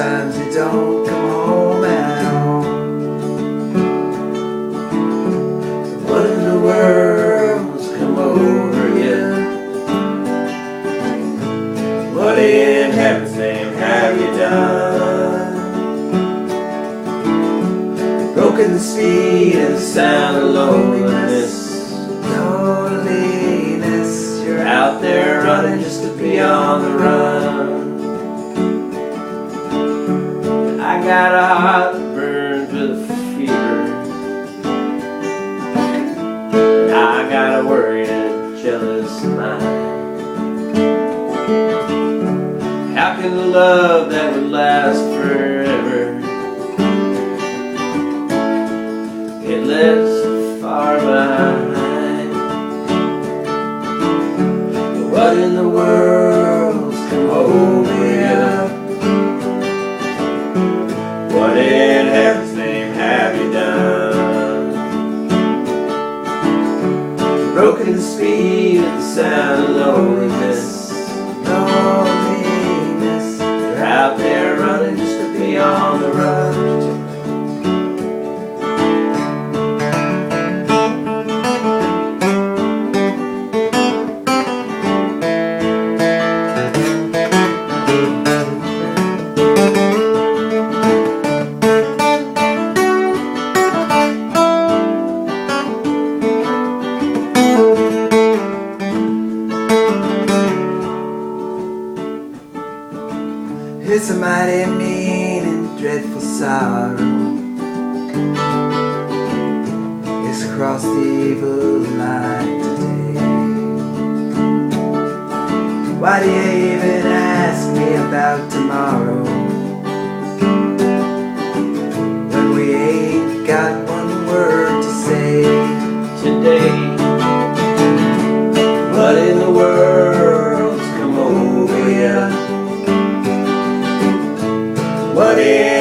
sometimes you don't come home at all. What in the world's come over you? What in heaven's name have you done? Broken the speed and the sound of loneliness. Loneliness, you're out there running just to be on the run. I got a heart that burns with a fever. I got a worried and jealous mind. How can the love that would last forever get left so far behind? What in the world's come over you? What in heaven's name have you done? Broken the speed and the sound of loneliness. Loneliness, you're out there running just to be on the run. It's a mighty mean and dreadful sorrow. It's across the evil light today. Why do you even ask me about tomorrow, when we ain't got one word to say today? What in the world's come over you? What is